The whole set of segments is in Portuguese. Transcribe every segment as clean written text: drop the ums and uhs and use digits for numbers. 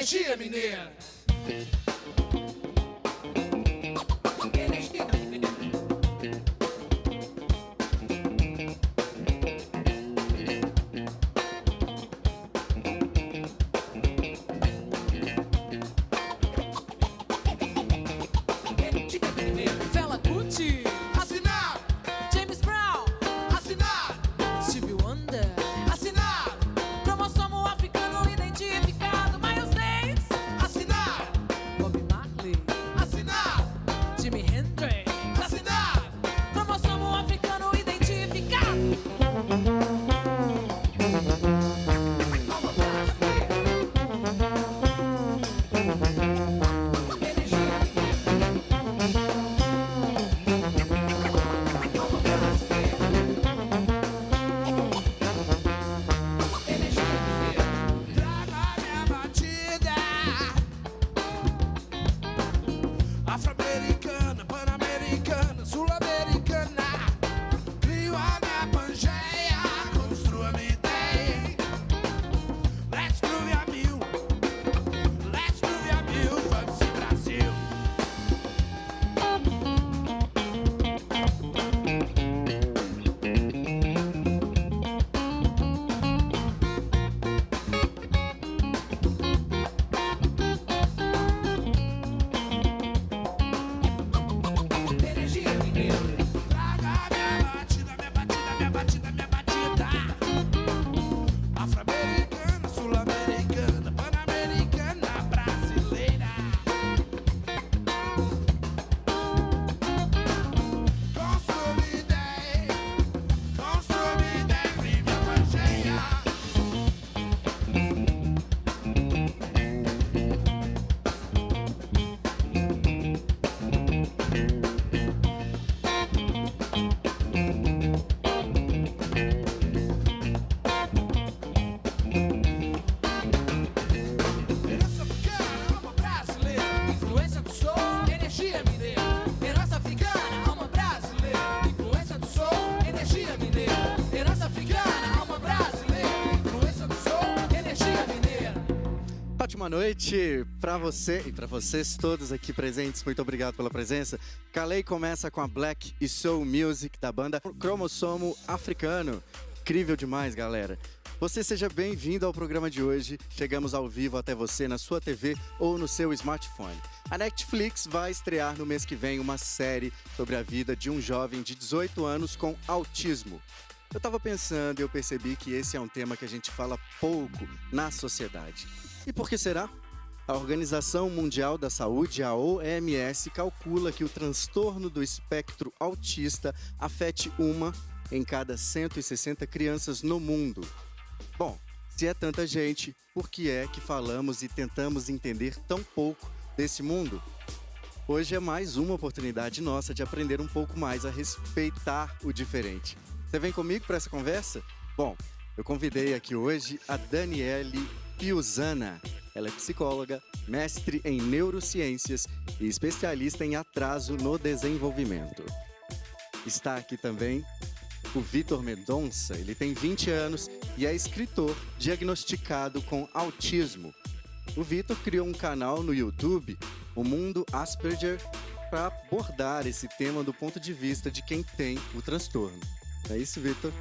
Energia mineira. Fela Kuti, Assinar, James Brown, assinar, Stevie Wonder, assinar, cromossomo africano identificado, Miles Davis, assinar, Bob Marley, assinar, Jimi Hendrix, assinar. cromossomo africano identificado. Traga minha batida afro-americana, pan-americana, sul-americana. Crio a minha pangeia, construo a minha ideia. Let's groove a mil, vamos em Brasil. Energia mineira. Traga minha batida, minha batida, minha batida, minha batida. Afro-americana, sul-americana, pan-americana, brasileira. Construo minha ideia, crie minha pangeia. Herança africana, alma brasileira, influência do sol, energia mineira. Herança africana, alma brasileira, influência do sol, energia mineira. Herança africana, alma brasileira, influência do sol, energia mineira. Ótima noite para você e para vocês todos aqui presentes. Muito obrigado pela presença. Calei começa com a Black e Soul Music da banda Cromossomo Africano. Incrível demais, galera. Você seja bem-vindo ao programa de hoje. Chegamos ao vivo até você na sua TV ou no seu smartphone. A Netflix vai estrear no mês que vem uma série sobre a vida de um jovem de 18 anos com autismo. Eu estava pensando e eu percebi que esse é um tema que a gente fala pouco na sociedade. E por que será? A Organização Mundial da Saúde, a OMS, calcula que o transtorno do espectro autista afete uma em cada 160 crianças no mundo. Bom, se é tanta gente, por que é que falamos e tentamos entender tão pouco desse mundo? Hoje é mais uma oportunidade nossa de aprender um pouco mais a respeitar o diferente. Você vem comigo para essa conversa? Bom, eu convidei aqui hoje a Daniele Piusana. Ela é psicóloga, mestre em neurociências e especialista em atraso no desenvolvimento. Está aqui também o Vitor Mendonça. Ele tem 20 anos e é escritor diagnosticado com autismo. O Vitor criou um canal no YouTube, O Mundo Asperger, para abordar esse tema do ponto de vista de quem tem o transtorno. É isso, Vitor?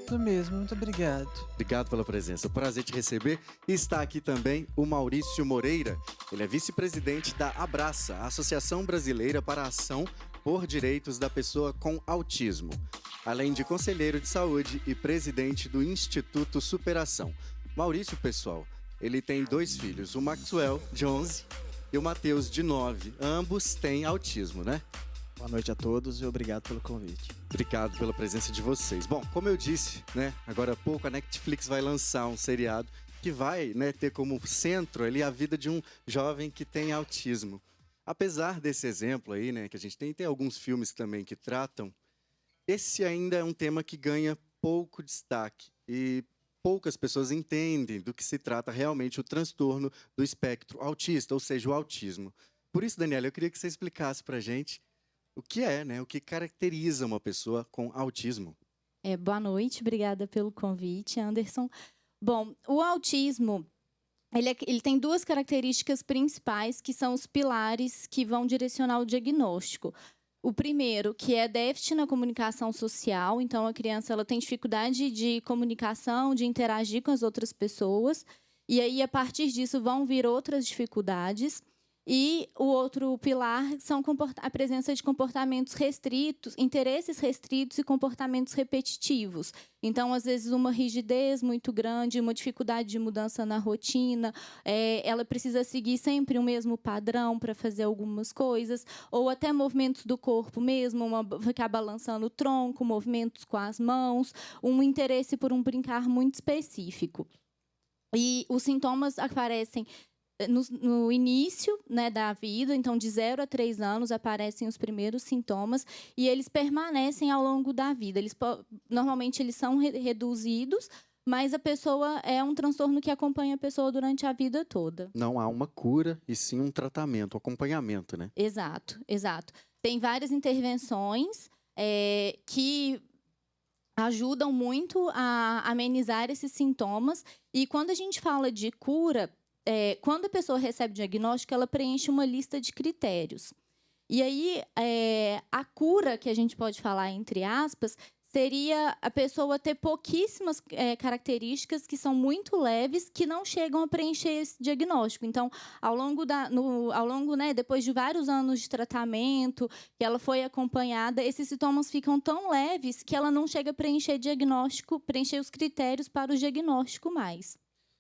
Isso mesmo, muito obrigado. Obrigado pela presença, prazer te receber. E está aqui também o Maurício Moreira. Ele é vice-presidente da Abraça, a Associação Brasileira para a Ação por Direitos da Pessoa com Autismo, além de conselheiro de saúde e presidente do Instituto Superação. Maurício, pessoal, ele tem 2 filhos, o Maxwell, de 11, e o Matheus, de 9. Ambos têm autismo, né? Boa noite a todos e obrigado pelo convite. Obrigado pela presença de vocês. Bom, como eu disse, né, agora há pouco a Netflix vai lançar um seriado que vai, né, ter como centro ali a vida de um jovem que tem autismo. Apesar desse exemplo aí, né, que a gente tem alguns filmes também que tratam, esse ainda é um tema que ganha pouco destaque e poucas pessoas entendem do que se trata realmente o transtorno do espectro autista, ou seja, o autismo. Por isso, Daniela, eu queria que você explicasse pra gente o que é, né, o que caracteriza uma pessoa com autismo. Boa noite, obrigada pelo convite, Anderson. Bom, o autismo ele tem duas características principais, que são os pilares que vão direcionar o diagnóstico. O primeiro, que é déficit na comunicação social. Então, a criança ela tem dificuldade de comunicação, de interagir com as outras pessoas. E aí, a partir disso, vão vir outras dificuldades. E o outro pilar são a presença de comportamentos restritos, interesses restritos e comportamentos repetitivos. Então, às vezes, uma rigidez muito grande, uma dificuldade de mudança na rotina, ela precisa seguir sempre o mesmo padrão para fazer algumas coisas, ou até movimentos do corpo mesmo, ficar balançando o tronco, movimentos com as mãos, um interesse por um brincar muito específico. E os sintomas aparecem no início, né, da vida, então de 0 a 3 anos aparecem os primeiros sintomas e eles permanecem ao longo da vida. Normalmente eles são reduzidos, mas a pessoa é um transtorno que acompanha a pessoa durante a vida toda. Não há uma cura e sim um tratamento, um acompanhamento, né? Exato, exato. Tem várias intervenções que ajudam muito a amenizar esses sintomas. E quando a gente fala de cura, quando a pessoa recebe o diagnóstico, ela preenche uma lista de critérios. E aí, a cura, que a gente pode falar entre aspas, seria a pessoa ter pouquíssimas características que são muito leves, que não chegam a preencher esse diagnóstico. Então, ao longo, né, depois de vários anos de tratamento, que ela foi acompanhada, esses sintomas ficam tão leves que ela não chega a preencher os critérios para o diagnóstico mais.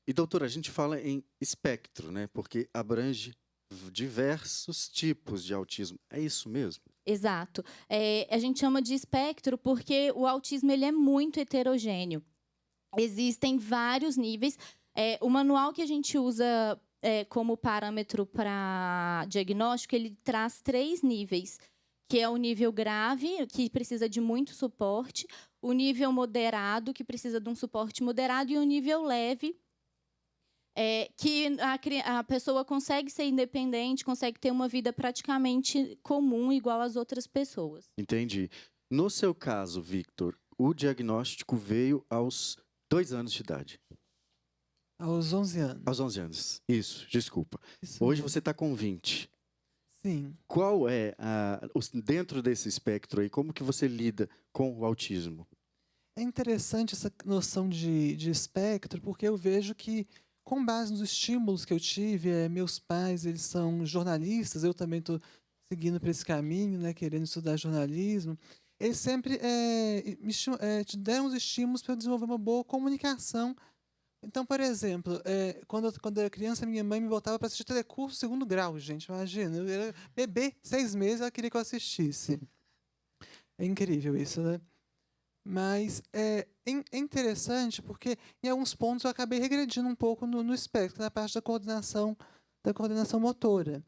E, doutora, a gente fala em espectro, né? Porque abrange diversos tipos de autismo. É isso mesmo? Exato. A gente chama de espectro porque o autismo ele é muito heterogêneo. Existem vários níveis. O manual que a gente usa como parâmetro para diagnóstico, ele traz 3 níveis, que é o nível grave, que precisa de muito suporte, o nível moderado, que precisa de um suporte moderado, e o nível leve, que a pessoa consegue ser independente, consegue ter uma vida praticamente comum, igual às outras pessoas. Entendi. No seu caso, Victor, o diagnóstico veio aos 2 anos de idade. Aos 11 anos. Aos 11 anos. Isso, desculpa. Isso Hoje mesmo. você está com 20. Sim. Qual é, dentro desse espectro aí, como que você lida com o autismo? É interessante essa noção de espectro, porque eu vejo que, com base nos estímulos que eu tive, meus pais, eles são jornalistas, eu também estou seguindo para esse caminho, né, querendo estudar jornalismo. Eles sempre te deram os estímulos para eu desenvolver uma boa comunicação. Então, por exemplo, quando eu era criança, minha mãe me botava para assistir Telecurso segundo grau, gente, imagina. Eu era bebê, 6 meses, ela queria que eu assistisse. É incrível isso, né? Mas é interessante porque, em alguns pontos, eu acabei regredindo um pouco no espectro, na parte da coordenação motora.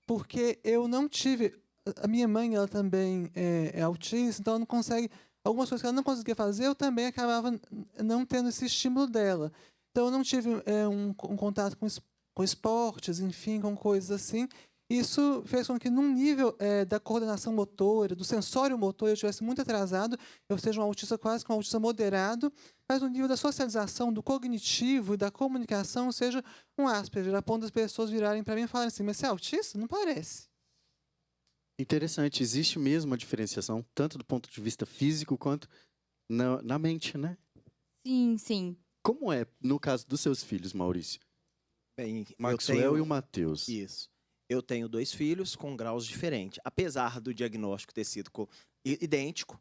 Porque eu não tive... A minha mãe, ela também é autista, então ela não consegue... Algumas coisas que ela não conseguia fazer, eu também acabava não tendo esse estímulo dela. Então, eu não tive um contato com esportes, enfim, com coisas assim. Isso fez com que, num nível da coordenação motora, do sensório motor, eu estivesse muito atrasado, eu seja um autista quase que um autista moderado, mas no nível da socialização, do cognitivo e da comunicação, seja um Asperger, a ponto das pessoas virarem para mim e falarem assim, mas você é autista? Não parece. Interessante, existe mesmo uma diferenciação, tanto do ponto de vista físico quanto na mente, né? Sim, sim. Como é no caso dos seus filhos, Maurício? Bem, Maxwell e o Matheus. Isso. Eu tenho 2 filhos com graus diferentes. Apesar do diagnóstico ter sido idêntico,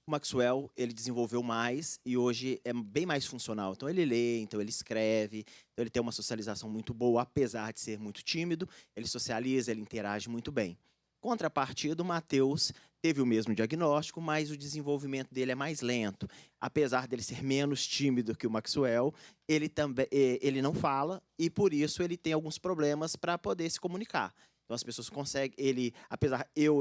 o Maxwell, ele desenvolveu mais e hoje é bem mais funcional. Então, ele lê, então ele escreve, então ele tem uma socialização muito boa, apesar de ser muito tímido, ele socializa, ele interage muito bem. Contrapartida, o Matheus teve o mesmo diagnóstico, mas o desenvolvimento dele é mais lento. Apesar dele ser menos tímido que o Maxwell, ele não fala e, por isso, ele tem alguns problemas para poder se comunicar. Então, as pessoas conseguem...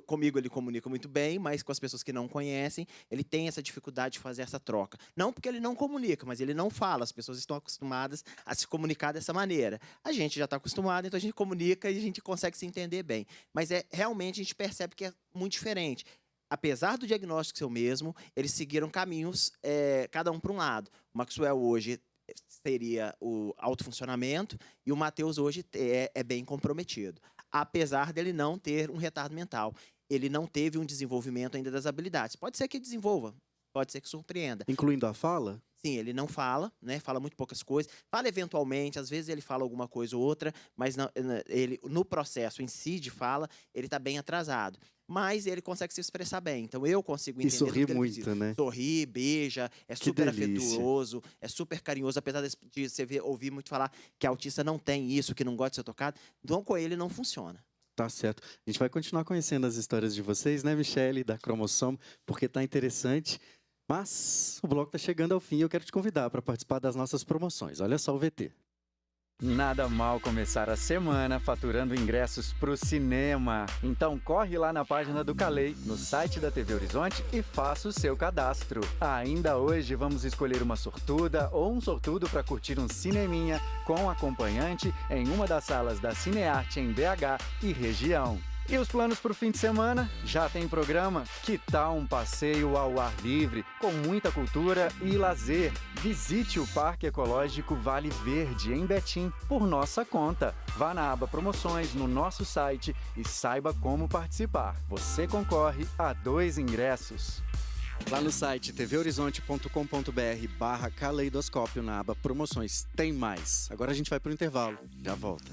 Comigo ele comunica muito bem, mas com as pessoas que não conhecem, ele tem essa dificuldade de fazer essa troca. Não porque ele não comunica, mas ele não fala. As pessoas estão acostumadas a se comunicar dessa maneira. A gente já está acostumado, então a gente comunica e a gente consegue se entender bem. Mas realmente a gente percebe que é muito diferente. Apesar do diagnóstico ser o mesmo, eles seguiram caminhos, cada um para um lado. O Maxwell hoje seria o autofuncionamento, e o Matheus hoje é bem comprometido. Apesar dele não ter um retardo mental, ele não teve um desenvolvimento ainda das habilidades. Pode ser que desenvolva, pode ser que surpreenda. Incluindo a fala? Sim, ele não fala, né? Fala muito poucas coisas. Fala eventualmente, às vezes ele fala alguma coisa ou outra, mas não, ele, no processo em si de fala, ele está bem atrasado. Mas ele consegue se expressar bem. Então eu consigo entender. E sorri o que ele muito, precisa. né? Sorri, beija, é Que super delícia. afetuoso, é super carinhoso, apesar de você ouvir muito falar que autista não tem isso, que não gosta de ser tocado. Então com ele não funciona. Tá certo. A gente vai continuar conhecendo as histórias de vocês, né, Michele, da Cromossomo, porque tá interessante. Mas o bloco tá chegando ao fim e eu quero te convidar para participar das nossas promoções. Olha só o VT. Nada mal começar a semana faturando ingressos pro cinema. Então corre lá na página do Calei, no site da TV Horizonte e faça o seu cadastro. Ainda hoje vamos escolher uma sortuda ou um sortudo para curtir um cineminha com acompanhante em uma das salas da Cinearte em BH e região. E os planos para o fim de semana? Já tem programa? Que tal um passeio ao ar livre, com muita cultura e lazer? Visite o Parque Ecológico Vale Verde, em Betim, por nossa conta. Vá na aba Promoções no nosso site e saiba como participar. Você concorre a 2 ingressos. Lá no site tvhorizonte.com.br/caleidoscópio, na aba Promoções, tem mais. Agora a gente vai pro intervalo. Já volta.